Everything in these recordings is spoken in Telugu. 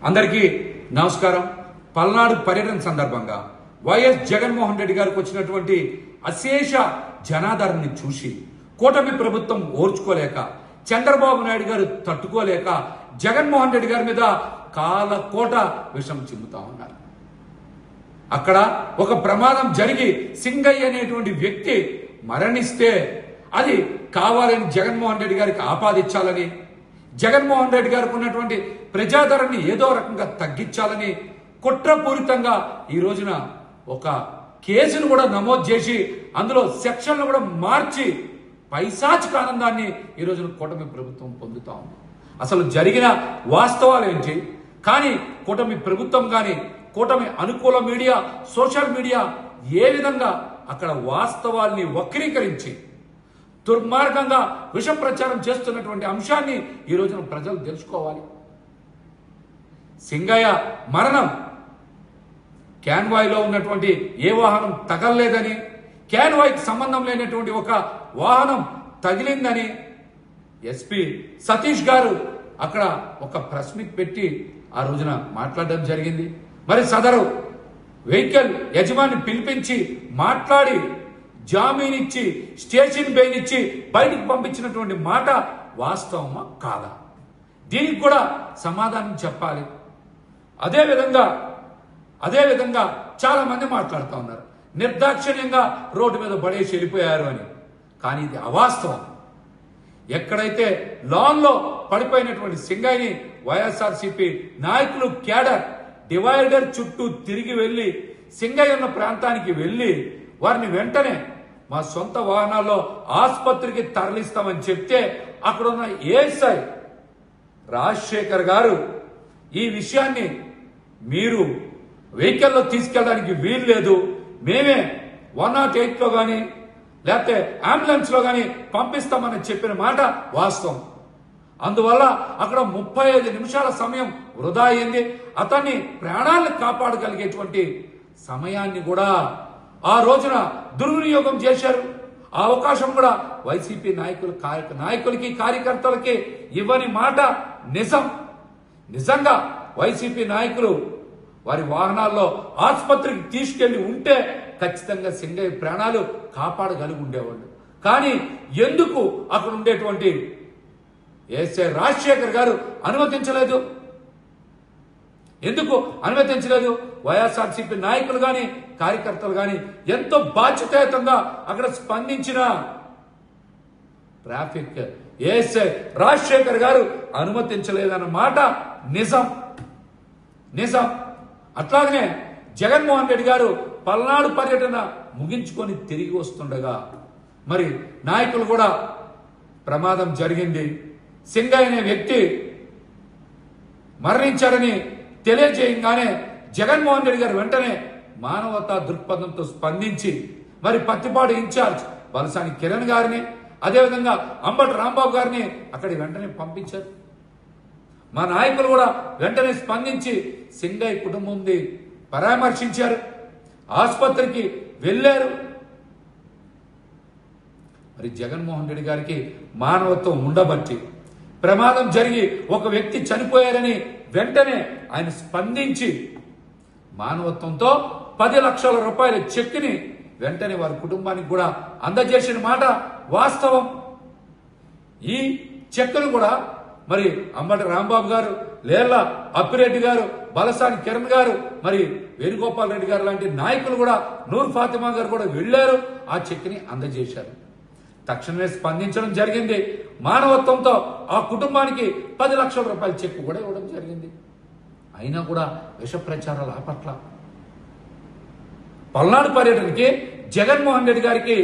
అందరికీ నమస్కారం. పల్నాడు పర్యటన సందర్భంగా వైఎస్ జగన్మోహన్ రెడ్డి గారికి వచ్చినటువంటి అశేష జనాదరణని చూసి కూటమి ప్రభుత్వం ఓర్చుకోలేక, చంద్రబాబు నాయుడు గారు తట్టుకోలేక జగన్మోహన్ రెడ్డి గారి మీద కాలకోట విషం చిమ్ముతా ఉన్నారు. అక్కడ ఒక ప్రమాదం జరిగి సింగయ్య అనేటువంటి వ్యక్తి మరణిస్తే అది కావాలని జగన్మోహన్ రెడ్డి గారికి ఆపాదించాలని, జగన్మోహన్ రెడ్డి గారికి ఉన్నటువంటి ప్రజాదరణని ఏదో రకంగా తగ్గించాలని కుట్రపూరితంగా ఈ రోజున ఒక కేసును కూడా నమోదు చేసి అందులో సెక్షన్లు కూడా మార్చి పైశాచిక ఆనందాన్ని ఈ రోజున కూటమి ప్రభుత్వం పొందుతా ఉంది. అసలు జరిగిన వాస్తవాలు ఏంటి? కానీ కూటమి ప్రభుత్వం కానీ కూటమి అనుకూల మీడియా, సోషల్ మీడియా ఏ విధంగా అక్కడ వాస్తవాల్ని వక్రీకరించి దుర్మార్గంగా విష ప్రచారం చేస్తున్నటువంటి అంశాన్ని ఈ రోజున ప్రజలు తెలుసుకోవాలి. సింగయ్య మరణం క్యాన్వాయ్లో ఉన్నటువంటి ఏ వాహనం తగలలేదని, క్యాన్వాయ్కి సంబంధం లేనటువంటి ఒక వాహనం తగిలిందని ఎస్పీ సతీష్ గారు అక్కడ ఒక ప్రెస్ మీట్ పెట్టి ఆ రోజున మాట్లాడడం జరిగింది. మరి సదరు వెహికల్ యజమాని పిలిపించి మాట్లాడి జామీన్ ఇచ్చి స్టేషన్ బెయిల్ ఇచ్చి బయటికి పంపించినటువంటి మాట వాస్తవమా కాదా? దీనికి కూడా సమాధానం చెప్పాలి. అదేవిధంగా చాలా మంది మాట్లాడుతూ ఉన్నారు నిర్దాక్షిణ్యంగా రోడ్డు మీద పడేసి వెళ్ళిపోయారు అని. కానీ ఇది అవాస్తవం. ఎక్కడైతే లాన్లో పడిపోయినటువంటి సింగయ్యని వైఎస్ఆర్సీపీ నాయకులు క్యాడర్ డివైడర్ చుట్టూ తిరిగి వెళ్లి సింగయ్య ఉన్న ప్రాంతానికి వెళ్లి వారిని వెంటనే మా సొంత వాహనాల్లో ఆసుపత్రికి తరలిస్తామని చెప్తే అక్కడున్న ఏఎస్ఐ రాజశేఖర్ గారు ఈ విషయాన్ని మీరు వెహికల్లో తీసుకెళ్ళడానికి వీలు లేదు, మేమే 108లో కానీ లేకపోతే అంబులెన్స్ లో కానీ పంపిస్తామని చెప్పిన మాట వాస్తవం. అందువల్ల అక్కడ 35 నిమిషాల సమయం వృధా అయింది. అతన్ని ప్రాణాలను కాపాడగలిగేటువంటి సమయాన్ని కూడా ఆ రోజున దుర్వినియోగం చేశారు. ఆ అవకాశం కూడా వైసీపీ నాయకులకి కార్యకర్తలకి ఇవ్వని మాట నిజం. నిజంగా వైసీపీ నాయకులు వారి వాహనాల్లో ఆసుపత్రికి తీసుకెళ్లి ఉంటే ఖచ్చితంగా సింగయ్య ప్రాణాలు కాపాడగలిగి ఉండేవాళ్ళు. కానీ ఎందుకు అక్కడ ఉండేటువంటి ఏఎస్ఐ రాజశేఖర్ గారు అనుమతించలేదు? ఎందుకు అనుమతించలేదు? వైఎస్ఆర్సీపీ నాయకులు కానీ కార్యకర్తలు కానీ ఎంతో బాధ్యతాయుతంగా అక్కడ స్పందించిన ట్రాఫిక్ ఏఎస్ఐ రాజశేఖర్ గారు అనుమతించలేదన్న మాట నిజం. అట్లాగనే జగన్మోహన్ రెడ్డి గారు పల్నాడు పర్యటన ముగించుకొని తిరిగి వస్తుండగా మరి నాయకులు కూడా ప్రమాదం జరిగింది, సింగయ్య అనే వ్యక్తి మరణించారని తెలియజేయగానే జగన్మోహన్ రెడ్డి గారు వెంటనే మానవతా దృక్పథంతో స్పందించి మరి పత్తిపాడు ఇన్ఛార్జ్ బలసాని కిరణ్ గారిని, అదేవిధంగా అంబటి రాంబాబు గారిని అక్కడి వెంటనే పంపించారు. మా నాయకులు కూడా వెంటనే స్పందించి సింగయ్య కుటుంబం పరామర్శించారు, ఆసుపత్రికి వెళ్లారు. మరి జగన్మోహన్ రెడ్డి గారికి మానవత్వం ఉండబట్టి ప్రమాదం జరిగి ఒక వ్యక్తి చనిపోయారని వెంటనే ఆయన స్పందించి మానవత్వంతో 10 లక్షల రూపాయల చెక్కుని వెంటనే వారి కుటుంబానికి కూడా అందజేసిన మాట వాస్తవం. ఈ చెక్కును కూడా మరి అంబటి రాంబాబు గారు, లేళ్ల అప్పిరెడ్డి గారు, బలసాని కిరణ్ గారు, మరి వేణుగోపాల్ రెడ్డి గారు లాంటి నాయకులు కూడా, నూర్ ఫాతిమా గారు కూడా వెళ్లారు, ఆ చెక్కుని అందజేశారు. తక్షణమే స్పందించడం జరిగింది. మానవత్వంతో ఆ కుటుంబానికి 10 లక్షల రూపాయల చెక్కు కూడా ఇవ్వడం జరిగింది. అయినా కూడా విష ప్రచారాలు ఆపట్ల. పల్నాడు పర్యటనకి జగన్మోహన్ రెడ్డి గారికి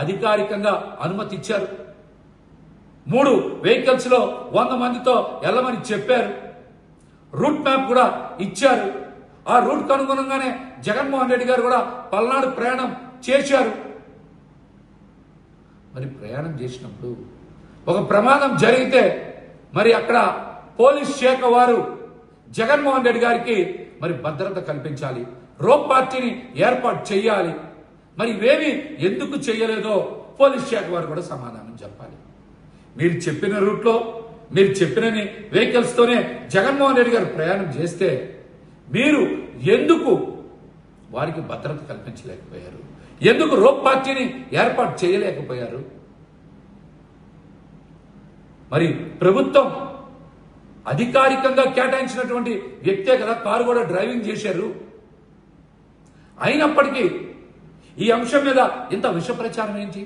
అధికారికంగా అనుమతి ఇచ్చారు. 3 వెహికల్స్ లో 100 మందితో వెళ్ళమని చెప్పారు. రూట్ మ్యాప్ కూడా ఇచ్చారు. ఆ రూట్ కు అనుగుణంగానే జగన్మోహన్ రెడ్డి గారు కూడా పల్నాడు ప్రయాణం చేశారు. మరి ప్రయాణం చేసినప్పుడు ఒక ప్రమాదం జరిగితే మరి అక్కడ పోలీస్ శాఖ వారు జగన్మోహన్ రెడ్డి గారికి మరి భద్రత కల్పించాలి, రోప్ పార్టీని ఏర్పాటు చేయాలి. మరి ఇవేమి ఎందుకు చేయలేదో పోలీస్ శాఖ వారు కూడా సమాధానం చెప్పాలి. మీరు చెప్పిన రూట్లో మీరు చెప్పినని వెహికల్స్తోనే జగన్మోహన్ రెడ్డి గారు ప్రయాణం చేస్తే మీరు ఎందుకు వారికి భద్రత కల్పించలేకపోయారు? ఎందుకు రోప్ పార్టీని ఏర్పాటు చేయలేకపోయారు? మరి ప్రభుత్వం అధికారికంగా కేటాయించినటువంటి వ్యక్తే కదా కారు కూడా డ్రైవింగ్ చేశారు. అయినప్పటికీ ఈ అంశం మీద ఇంత విష ప్రచారం ఏంటి?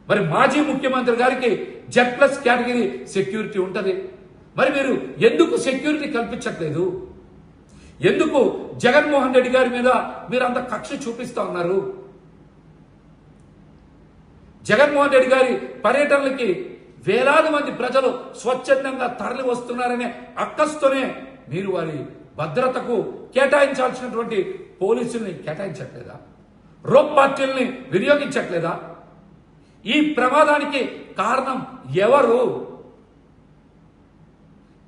మరి మాజీ ముఖ్యమంత్రి గారికి Z+ కేటగిరీ సెక్యూరిటీ ఉంటుంది. మరి మీరు ఎందుకు సెక్యూరిటీ కల్పించట్లేదు? ఎందుకు జగన్మోహన్ రెడ్డి గారి మీద మీరు అంత కక్ష చూపిస్తా ఉన్నారు? జగన్మోహన్ రెడ్డి గారి పర్యటనలకి వేలాది మంది ప్రజలు స్వచ్ఛందంగా తరలి వస్తున్నారనే అక్కస్తోనే మీరు వారి భద్రతకు కేటాయించాల్సినటువంటి పోలీసుల్ని కేటాయించట్లేదా? రోప్ పార్టీల్ని వినియోగించట్లేదా? ఈ ప్రమాదానికి కారణం ఎవరు?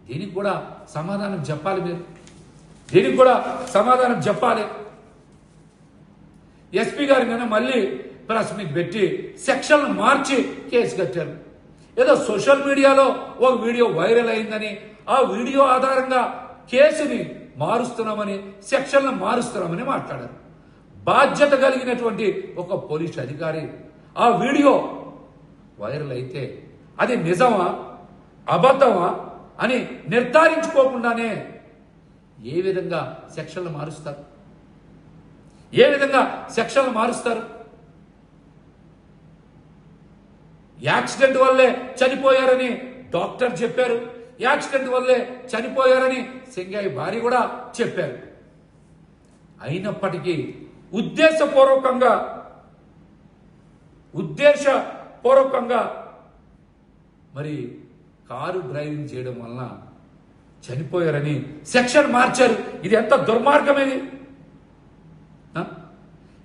దీనికి కూడా సమాధానం చెప్పాలి. మీరు దీనికి కూడా సమాధానం చెప్పాలి. ఎస్పీ గారి మీద మళ్ళీ ప్రెస్ మీట్ పెట్టి సెక్షన్లు మార్చి కేసు కట్టారు. ఏదో సోషల్ మీడియాలో ఒక వీడియో వైరల్ అయిందని ఆ వీడియో ఆధారంగా కేసుని మారుస్తున్నామని, సెక్షన్లు మారుస్తున్నామని మాట్లాడారు. బాధ్యత కలిగినటువంటి ఒక పోలీస్ అధికారి ఆ వీడియో వైరల్ అయితే అది నిజమా అబద్ధమా అని నిర్ధారించుకోకుండానే ఏ విధంగా సెక్షన్లు మారుస్తారు? ఏ విధంగా సెక్షన్లు మారుస్తారు? యాక్సిడెంట్ వల్లే చనిపోయారని డాక్టర్ చెప్పారు. యాక్సిడెంట్ వల్లే చనిపోయారని సింగాయి భార్య కూడా చెప్పారు. అయినప్పటికీ ఉద్దేశపూర్వకంగా మరి కారు డ్రైవింగ్ చేయడం వలన చనిపోయారని సెక్షన్ మార్చారు. ఇది ఎంత దుర్మార్గం! ఇది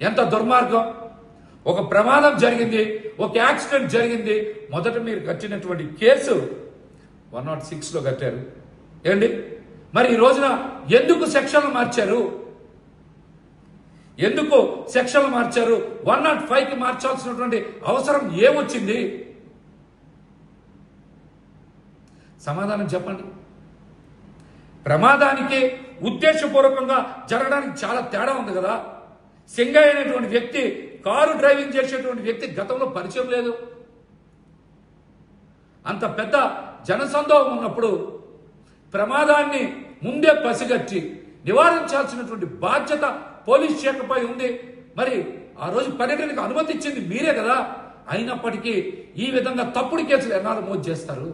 ఎంత దుర్మార్గం! ఒక ప్రమాదం జరిగింది, ఒక యాక్సిడెంట్ జరిగింది. మొదట మీరు కట్టినటువంటి కేసు 106లో కట్టారు ఏంటి? మరి ఈ రోజున ఎందుకు సెక్షన్లు మార్చారు? ఎందుకు సెక్షన్లు మార్చారు? 105కి మార్చాల్సినటువంటి అవసరం ఏమొచ్చింది? సమాధానం చెప్పండి. ప్రమాదానికి ఉద్దేశపూర్వకంగా జరగడానికి చాలా తేడా ఉంది కదా. సింగయ్య అనేటువంటి వ్యక్తి, కారు డ్రైవింగ్ చేసేటువంటి వ్యక్తి గతంలో పరిచయం లేదు. అంత పెద్ద జనసందోహం ఉన్నప్పుడు ప్రమాదాన్ని ముందే పసిగట్టి నివారించాల్సినటువంటి బాధ్యత పోలీస్ శాఖపై ఉంది. మరి ఆ రోజు పర్యటనకు అనుమతి ఇచ్చింది మీరే కదా. అయినప్పటికీ ఈ విధంగా తప్పుడు కేసులు ఎన్నాళ్ళు నమోదు చేస్తారు?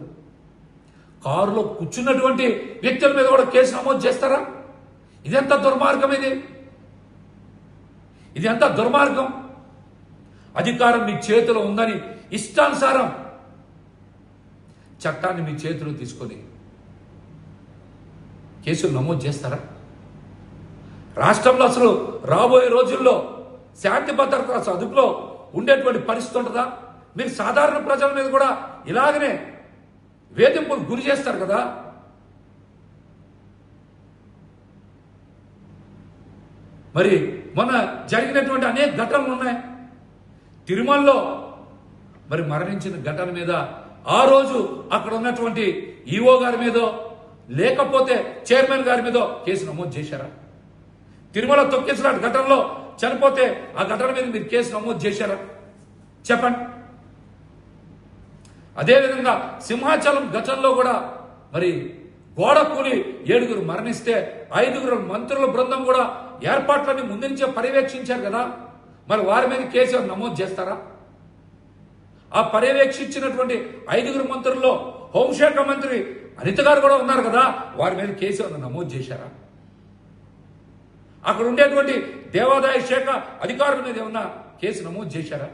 కారులో కూర్చున్నటువంటి వ్యక్తుల మీద కూడా కేసు నమోదు చేస్తారా? ఇదెంత దుర్మార్గం! ఇది ఎంత దుర్మార్గం! అధికారం మీ చేతిలో ఉందని ఇష్టానుసారం చట్టాన్ని మీ చేతిలో తీసుకొని కేసులు నమోదు చేస్తారా? రాష్ట్రంలో అసలు రాబోయే రోజుల్లో శాంతి భద్రత అదుపులో ఉండేటువంటి పరిస్థితి ఉంటుందా? మీరు సాధారణ ప్రజల మీద కూడా ఇలాగనే వేధింపులు గురి చేస్తారు కదా. మరి మొన్న జరిగినటువంటి అనేక ఘటనలు ఉన్నాయి. తిరుమలలో మరి మరణించిన ఘటన మీద ఆ రోజు అక్కడ ఉన్నటువంటి ఈఓ గారి మీదో లేకపోతే చైర్మన్ గారి మీదో కేసు నమోదు చేశారా? తిరుమల తొక్కేసిన ఘటనలో చనిపోతే ఆ ఘటన మీద మీరు కేసు నమోదు చేశారా? చెప్పండి. అదేవిధంగా సింహాచలం ఘటనలో కూడా మరి గోడ కూలి 7 మరణిస్తే 5 మంత్రుల బృందం కూడా ఏర్పాట్లన్నీ ముందు నుంచే పర్యవేక్షించారు కదా. మరి వారి మీద కేసు నమోదు చేస్తారా? ఆ పర్యవేక్షించినటువంటి 5 మంత్రుల్లో హోంశాఖ మంత్రి అనిత గారు కూడా ఉన్నారు కదా. వారి మీద కేసు నమోదు చేశారా? అక్కడ ఉండేటువంటి దేవాదాయ శాఖ అధికారుల మీద ఏమన్నా కేసు నమోదు చేశారా?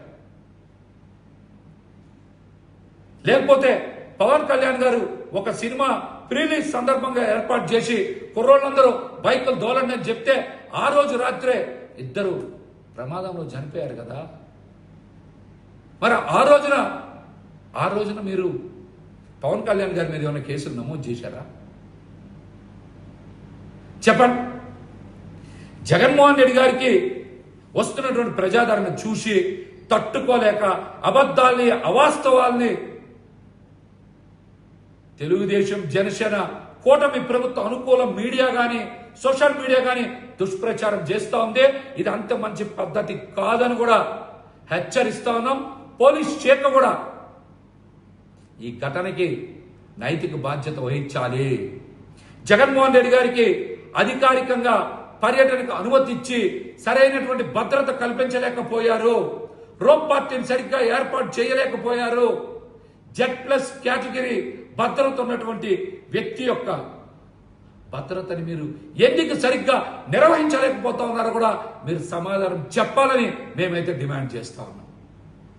లేకపోతే పవన్ కళ్యాణ్ గారు ఒక సినిమా ప్రీలీజ్ సందర్భంగా ఏర్పాటు చేసి కుర్రోళ్ళందరూ బైకులు దోలండి అని చెప్తే ఆ రోజు రాత్రే 2 ప్రమాదంలో చనిపోయారు కదా. మరి ఆ రోజున మీరు పవన్ కళ్యాణ్ గారి మీద ఏమైనా కేసులు నమోదు చేశారా? చెప్పండి. జగన్మోహన్ రెడ్డి గారికి వస్తున్నటువంటి ప్రజాదరణ చూసి తట్టుకోలేక అబద్ధాల్ని, అవాస్తవాల్ని తెలుగుదేశం జనసేన కూటమి ప్రభుత్వ అనుకూల మీడియా గాని సోషల్ మీడియా గాని దుష్ప్రచారం చేస్తా ఉంది. ఇది అంత మంచి పద్ధతి కాదని కూడా హెచ్చరిస్తా ఉన్నాం. పోలీస్ శాఖ కూడా ఈ ఘటనకి నైతిక బాధ్యత వహించాలి. జగన్మోహన్ రెడ్డి గారికి అధికారికంగా పర్యటనకు అనుమతి ఇచ్చి సరైనటువంటి భద్రత కల్పించలేకపోయారు. రోప్ పార్టీని సరిగ్గా ఏర్పాటు చేయలేకపోయారు. Z+ కేటగిరీ భద్రత ఉన్నటువంటి వ్యక్తి యొక్క భద్రతని మీరు ఎందుకు సరిగ్గా నిర్వహించలేకపోతా ఉన్నారో కూడా మీరు సమాధానం చెప్పాలని మేమైతే డిమాండ్ చేస్తా ఉన్నాం.